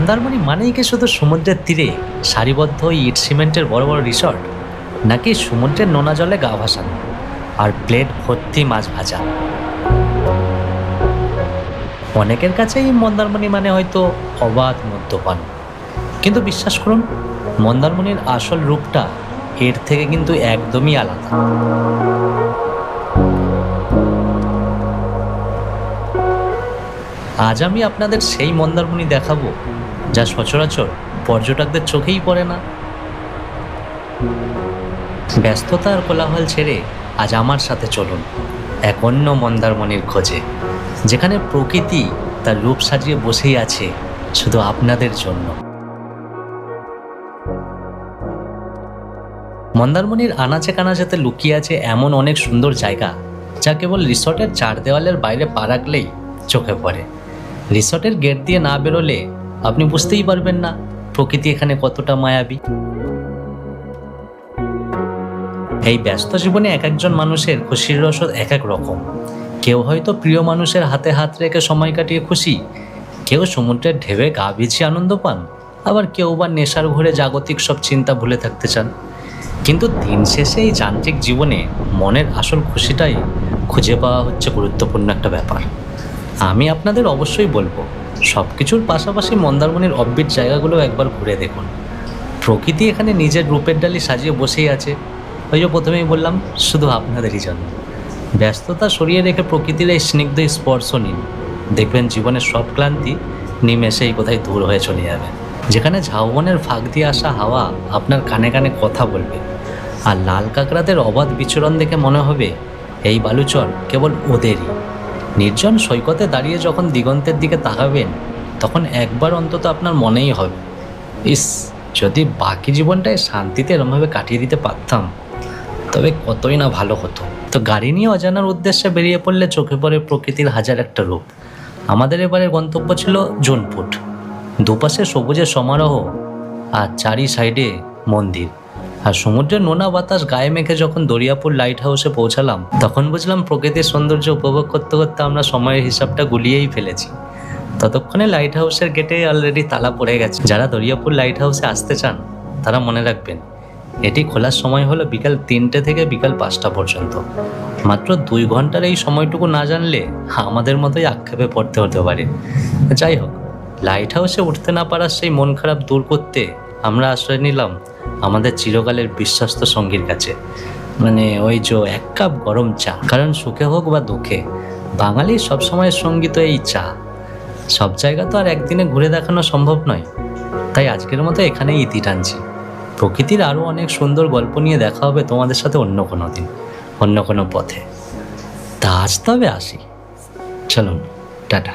মন্দারমণি মানেই কি শুধু সমুদ্রের তীরে সারিবদ্ধ ইট সিমেন্টের বড় বড় রিসর্ট, নাকি সমুদ্রের নোনা জলে গা ভাসানো আর প্লেট ভর্তি মাছ ভাজা? অনেকের কাছেই মন্দারমণি মানে হয়তো অবাধ মদ্যপান, কিন্তু বিশ্বাস করুন, মন্দারমণির আসল রূপটা এর থেকে কিন্তু একদমই আলাদা। আজ আমি আপনাদের সেই মন্দারমণি দেখাবো যা সচরাচর পর্যটকদের চোখেই পড়ে না। ব্যস্ততা আর কোলাহল ছেড়ে আজ আমার সাথে চলুন এক অন্য মন্দারমণির খোঁজে, যেখানে প্রকৃতি তার রূপ সাজিয়ে বসেই আছে শুধু আপনাদের জন্য। মন্দারমণির আনাচে কানাচেতে লুকিয়ে আছে এমন অনেক সুন্দর জায়গা যা কেবল রিসর্টের চার দেওয়ালের বাইরে পা রাখলেই চোখে পড়ে। রিসর্টের গেট দিয়ে না বেরোলে আপনি বুঝতেই পারবেন না প্রকৃতি এখানে কতটা মায়াবী। এই ব্যস্ত জীবনে এক একজন মানুষের খুশির রসদ এক এক রকম। কেউ হয়তো প্রিয় মানুষের হাতে হাত রেখে সময় কাটিয়ে খুশি, কেউ সমুদ্রের ঢেউয়ে গা ভিজিয়ে আনন্দ পান, আবার কেউ বা নেশার ঘুরে জাগতিক সব চিন্তা ভুলে থাকতে চান। কিন্তু দিন শেষে এই যান্ত্রিক জীবনে মনের আসল খুশিটাই খুঁজে পাওয়া হচ্ছে গুরুত্বপূর্ণ একটা ব্যাপার। আমি আপনাদের অবশ্যই বলবো, সব কিছুর পাশাপাশি মন্দারমণির অফবিট জায়গাগুলো একবার ঘুরে দেখুন। প্রকৃতি এখানে নিজের রূপের ডালি সাজিয়ে বসেই আছে। ওই যে প্রথমেই বললাম, শুধু আপনাদেরই জন্য। ব্যস্ততা সরিয়ে রেখে প্রকৃতির এই স্নিগ্ধ স্পর্শ নিন, দেখবেন জীবনের সব ক্লান্তি নিমেষেই কোথায় দূর হয়ে চলে যাবে। যেখানে ঝাউবনের ফাঁক দিয়ে আসা হাওয়া আপনার কানে কানে কথা বলবে, আর লাল কাঁকড়াদের অবাধ বিচরণ দেখে মনে হবে এই বালুচর কেবল ওদেরই। নির্জন সৈকতে দাঁড়িয়ে যখন দিগন্তের দিকে তাকাবেন, তখন একবার অন্তত আপনার মনেই হবে, ইস, যদি বাকি জীবনটায় শান্তিতে এরমভাবে কাটিয়ে দিতে পারতাম তবে কতই না ভালো হতো। তো গাড়ি নিয়ে অজানার উদ্দেশ্যে বেরিয়ে পড়লে চোখে পড়ে প্রকৃতির হাজার একটা রূপ। আমাদের এবারের গন্তব্য ছিল জোনপুট। দুপাশে সবুজের সমারোহ আর চারি সাইডে মন্দির, আর সমুদ্রের নোনা বাতাস গায়ে মেখে যখন দরিয়াপুর লাইট হাউসে পৌঁছালাম, তখন বুঝলাম প্রকৃতির সৌন্দর্য উপভোগ করতে করতে আমরা সময়ের হিসাবটা গুলিয়েই ফেলেছি। ততক্ষণে লাইট হাউসের গেটে অলরেডি তালা পড়ে গেছে। যারা দরিয়াপুর লাইট হাউসে আসতে চান তারা মনে রাখবেন, এটি খোলার সময় হলো বিকাল 3টে থেকে বিকাল 5টা পর্যন্ত। মাত্র 2 ঘন্টার এই সময়টুকু না জানলে আমাদের মতোই আক্ষেপে পড়তে হতে পারে। যাই হোক, লাইট হাউসে উঠতে না পারার সেই মন খারাপ দূর করতে আমরা আশ্রয় নিলাম আমাদের চিরকালের বিশ্বস্ত সঙ্গীর কাছে, মানে ওই যে 1 কাপ গরম চা। কারণ সুখে হোক বা দুঃখে বাঙালির সবসময়ের সঙ্গী তো এই চা। সব জায়গা তো আর একদিনে ঘুরে দেখানো সম্ভব নয়, তাই আজকের মতো এখানেই ইতি টানছি। প্রকৃতির আরও অনেক সুন্দর গল্প নিয়ে দেখা হবে তোমাদের সাথে অন্য কোনো দিন, অন্য কোনো পথে। তা আজ তবে আসি, চলুন, টাটা।